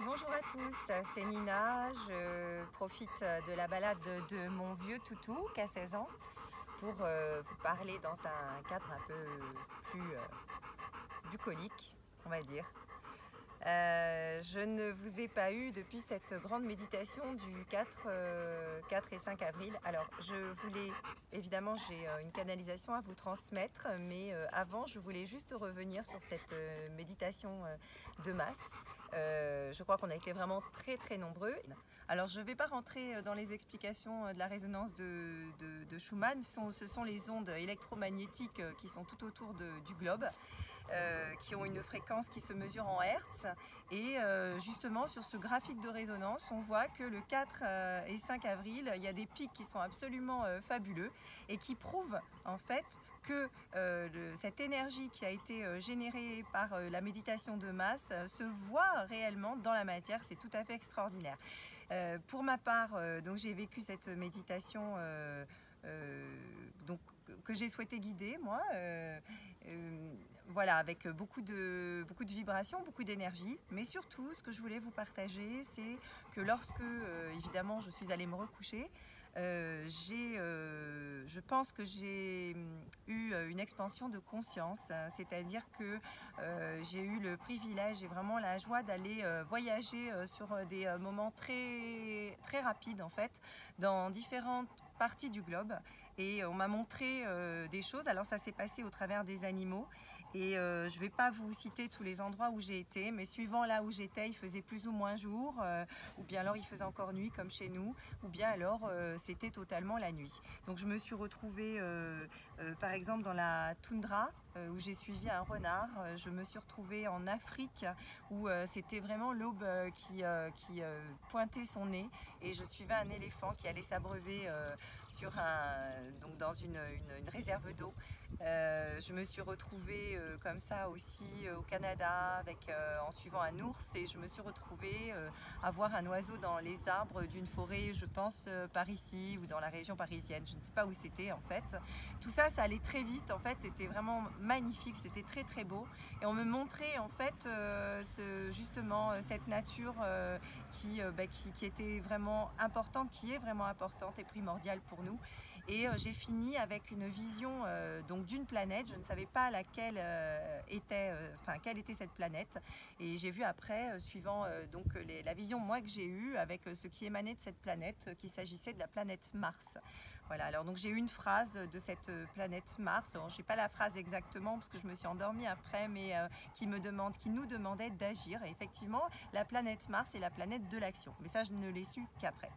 Bonjour à tous, c'est Nina. Je profite de la balade de mon vieux toutou qui a 16 ans pour vous parler dans un cadre un peu plus bucolique, on va dire. Je ne vous ai pas eu depuis cette grande méditation du 4 et 5 avril. Alors, évidemment, j'ai une canalisation à vous transmettre, mais avant, je voulais juste revenir sur cette méditation de masse. Je crois qu'on a été vraiment très nombreux. Alors, je ne vais pas rentrer dans les explications de la résonance de Schumann. Ce sont les ondes électromagnétiques qui sont tout autour du globe. Qui ont une fréquence qui se mesure en Hertz. Et justement, sur ce graphique de résonance, on voit que le 4 et 5 avril, il y a des pics qui sont absolument fabuleux et qui prouvent en fait que cette énergie qui a été générée par la méditation de masse se voit réellement dans la matière. C'est tout à fait extraordinaire. Pour ma part, donc j'ai vécu cette méditation donc, que j'ai souhaité guider, moi. Voilà, avec beaucoup de vibrations, beaucoup d'énergie. Mais surtout, ce que je voulais vous partager, c'est que lorsque, évidemment, je suis allée me recoucher, je pense que j'ai eu une expansion de conscience, c'est-à-dire que j'ai eu le privilège et vraiment la joie d'aller voyager sur des moments très rapides en fait, dans différentes parties du globe, et on m'a montré des choses. Alors ça s'est passé au travers des animaux, et je ne vais pas vous citer tous les endroits où j'ai été, mais suivant là où j'étais, il faisait plus ou moins jour, ou bien alors il faisait encore nuit comme chez nous, ou bien alors c'était totalement la nuit. Donc je me suis retrouvée par exemple dans la toundra, où j'ai suivi un renard. Je me suis retrouvée en Afrique où c'était vraiment l'aube qui pointait son nez, et je suivais un éléphant qui allait s'abreuver donc dans une réserve d'eau. Je me suis retrouvée comme ça aussi au Canada en suivant un ours, et je me suis retrouvée à voir un oiseau dans les arbres d'une forêt, je pense par ici ou dans la région parisienne, je ne sais pas où c'était en fait. Tout ça, ça allait très vite en fait, c'était vraiment magnifique, c'était très beau, et on me montrait en fait justement cette nature qui était vraiment importante, qui est vraiment importante et primordiale pour nous. Et j'ai fini avec une vision donc d'une planète. Je ne savais pas laquelle quelle était cette planète, et j'ai vu après, suivant donc la vision moi que j'ai eue avec ce qui émanait de cette planète, qu'il s'agissait de la planète Mars. Voilà, alors donc j'ai eu une phrase de cette planète Mars. Alors, je n'ai pas la phrase exactement parce que je me suis endormie après, mais qui nous demandait d'agir. Et effectivement, la planète Mars est la planète de l'action. Mais ça, je ne l'ai su qu'après.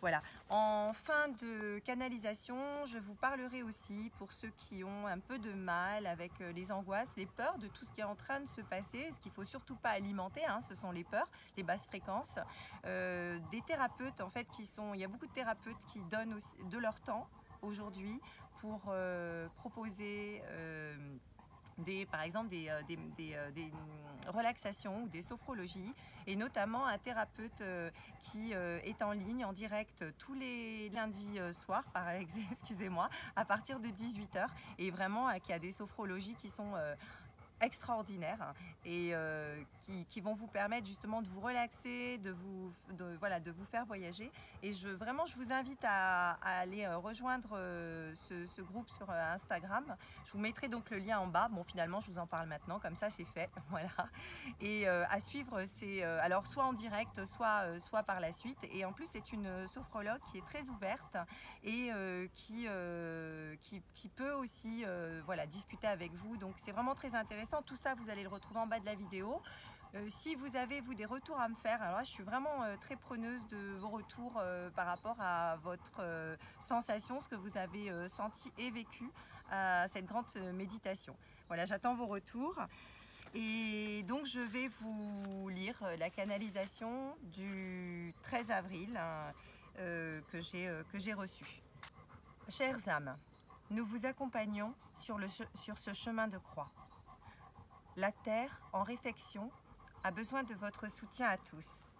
Voilà, en fin de canalisation, je vous parlerai aussi, pour ceux qui ont un peu de mal avec les angoisses, les peurs de tout ce qui est en train de se passer, ce qu'il ne faut surtout pas alimenter, ce sont les peurs, les basses fréquences. Des thérapeutes, en fait, il y a beaucoup de thérapeutes qui donnent aussi de leur temps aujourd'hui pour proposer par exemple des relaxations ou des sophrologies, et notamment un thérapeute qui est en ligne en direct tous les lundis soirs excusez-moi, à partir de 18h, et vraiment qui a des sophrologies qui sont extraordinaires, et qui vont vous permettre justement de vous relaxer, de vous faire voyager. Et je vous invite à aller rejoindre ce groupe sur Instagram. Je vous mettrai donc le lien en bas. Bon, finalement, je vous en parle maintenant, comme ça c'est fait. Voilà. Et à suivre, c'est alors soit en direct, soit par la suite. Et en plus, c'est une sophrologue qui est très ouverte, et qui peut aussi discuter avec vous. Donc c'est vraiment très intéressant. Tout ça, vous allez le retrouver en bas de la vidéo. Si vous avez, vous, des retours à me faire, alors là, je suis vraiment très preneuse de vos retours par rapport à votre sensation, ce que vous avez senti et vécu à cette grande méditation. Voilà, j'attends vos retours. Et donc, je vais vous lire la canalisation du 13 avril que j'ai reçue. Chères âmes, nous vous accompagnons sur ce chemin de croix. La Terre, en réflexion, a besoin de votre soutien à tous.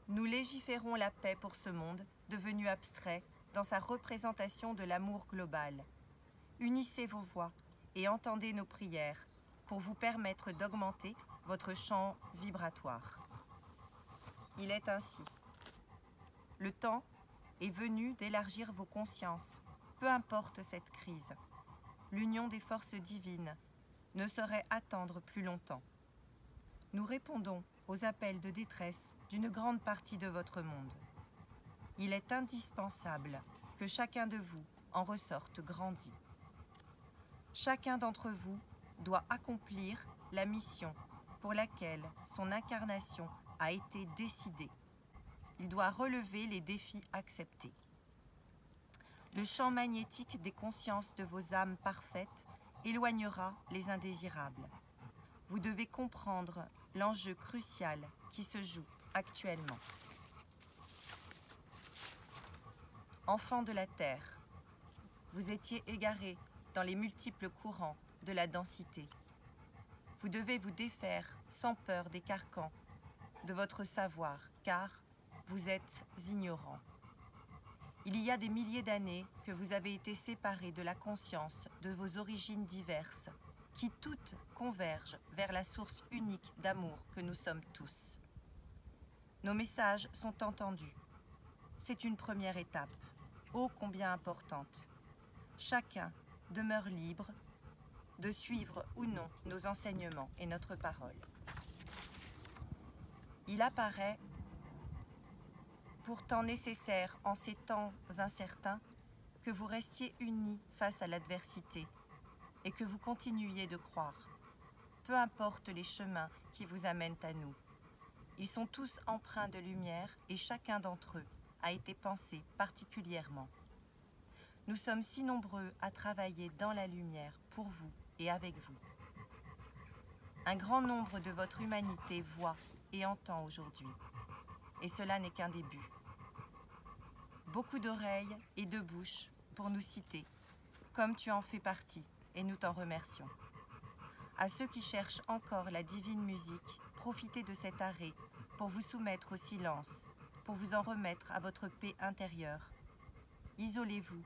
Nous légiférons la paix pour ce monde, devenu abstrait, dans sa représentation de l'amour global. Unissez vos voix et entendez nos prières pour vous permettre d'augmenter votre champ vibratoire. Il est ainsi. Le temps est venu d'élargir vos consciences, peu importe cette crise. L'union des forces divines ne saurait attendre plus longtemps. Nous répondons aux appels de détresse d'une grande partie de votre monde. Il est indispensable que chacun de vous en ressorte grandi. Chacun d'entre vous doit accomplir la mission pour laquelle son incarnation a été décidée. Il doit relever les défis acceptés. Le champ magnétique des consciences de vos âmes parfaites éloignera les indésirables. Vous devez comprendre l'enjeu crucial qui se joue actuellement. Enfants de la Terre, vous étiez égarés dans les multiples courants de la densité. Vous devez vous défaire sans peur des carcans de votre savoir, car vous êtes ignorants. Il y a des milliers d'années que vous avez été séparés de la conscience de vos origines diverses, qui toutes convergent vers la source unique d'amour que nous sommes tous. Nos messages sont entendus. C'est une première étape, ô combien importante. Chacun demeure libre de suivre ou non nos enseignements et notre parole. Il apparaît pourtant nécessaire en ces temps incertains que vous restiez unis face à l'adversité et que vous continuiez de croire. Peu importe les chemins qui vous amènent à nous. Ils sont tous empreints de lumière et chacun d'entre eux a été pensé particulièrement. Nous sommes si nombreux à travailler dans la lumière pour vous et avec vous. Un grand nombre de votre humanité voit et entend aujourd'hui. Et cela n'est qu'un début. Beaucoup d'oreilles et de bouches pour nous citer, comme tu en fais partie, et nous t'en remercions. À ceux qui cherchent encore la divine musique, profitez de cet arrêt pour vous soumettre au silence, pour vous en remettre à votre paix intérieure. Isolez-vous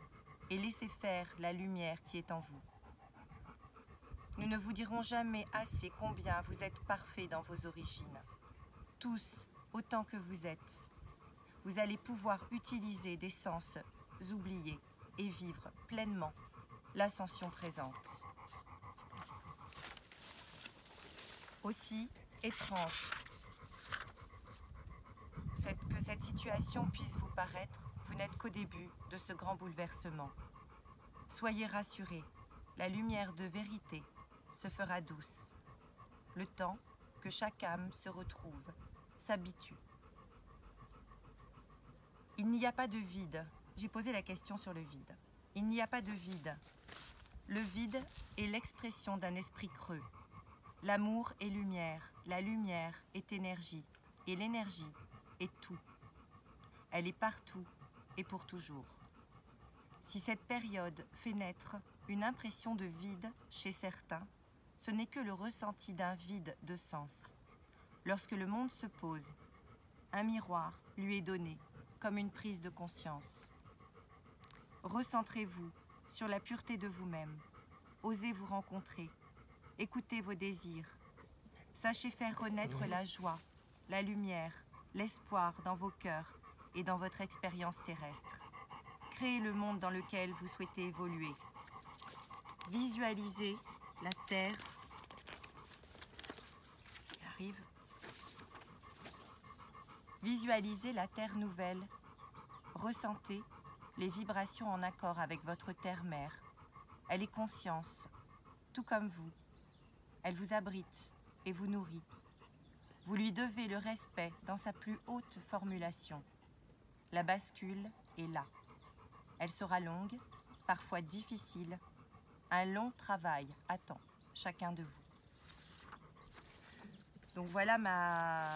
et laissez faire la lumière qui est en vous. Nous ne vous dirons jamais assez combien vous êtes parfaits dans vos origines. Tous, autant que vous êtes, vous allez pouvoir utiliser des sens oubliés et vivre pleinement l'ascension présente. Aussi étrange que cette situation puisse vous paraître, vous n'êtes qu'au début de ce grand bouleversement. Soyez rassurés, la lumière de vérité se fera douce. Le temps que chaque âme se retrouve, s'habitue. Il n'y a pas de vide. J'ai posé la question sur le vide. Il n'y a pas de vide. Le vide est l'expression d'un esprit creux. L'amour est lumière, la lumière est énergie, et l'énergie est tout. Elle est partout et pour toujours. Si cette période fait naître une impression de vide chez certains, ce n'est que le ressenti d'un vide de sens. Lorsque le monde se pose, un miroir lui est donné comme une prise de conscience. Recentrez-vous sur la pureté de vous-même. Osez vous rencontrer. Écoutez vos désirs. Sachez faire renaître la joie, la lumière, l'espoir dans vos cœurs et dans votre expérience terrestre. Créez le monde dans lequel vous souhaitez évoluer. Visualisez la Terre qui arrive. Visualisez la Terre nouvelle. Ressentez les vibrations en accord avec votre Terre-Mère. Elle est conscience, tout comme vous. Elle vous abrite et vous nourrit. Vous lui devez le respect dans sa plus haute formulation. La bascule est là. Elle sera longue, parfois difficile. Un long travail attend chacun de vous. Donc voilà ma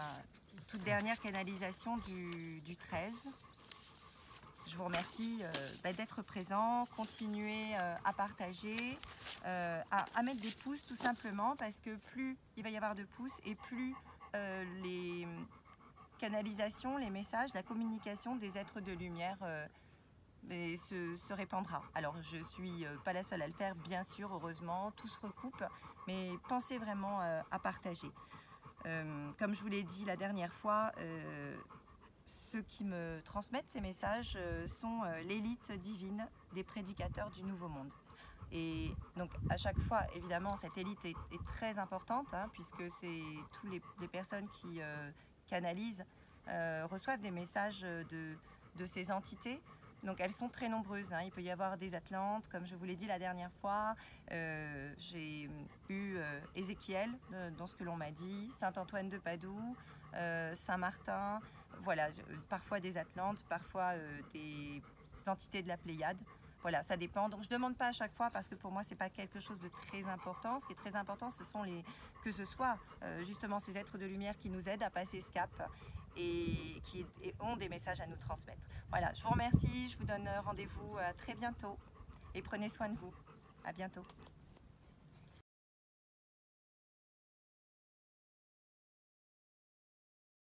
toute dernière canalisation du 13. Je vous remercie d'être présent, continuez à partager, à mettre des pouces tout simplement, parce que plus il va y avoir de pouces et plus les canalisations, les messages, la communication des êtres de lumière se répandra. Alors je ne suis pas la seule à le faire, bien sûr, heureusement, tout se recoupe, mais pensez vraiment à partager. Comme je vous l'ai dit la dernière fois, ceux qui me transmettent ces messages sont l'élite divine des prédicateurs du Nouveau Monde. Et donc à chaque fois, évidemment, cette élite est très importante, hein, puisque c'est toutes les personnes qui canalisent reçoivent des messages de ces entités. Donc elles sont très nombreuses, hein. Il peut y avoir des Atlantes, comme je vous l'ai dit la dernière fois. J'ai eu Ézéchiel, dans ce que l'on m'a dit, Saint-Antoine de Padoue, Saint-Martin, voilà, parfois des Atlantes, parfois des entités de la Pléiade. Voilà, ça dépend. Donc je ne demande pas à chaque fois parce que pour moi, ce n'est pas quelque chose de très important. Ce qui est très important, que ce soit justement ces êtres de lumière qui nous aident à passer ce cap et qui ont des messages à nous transmettre. Voilà, je vous remercie. Je vous donne rendez-vous à très bientôt et prenez soin de vous. À bientôt.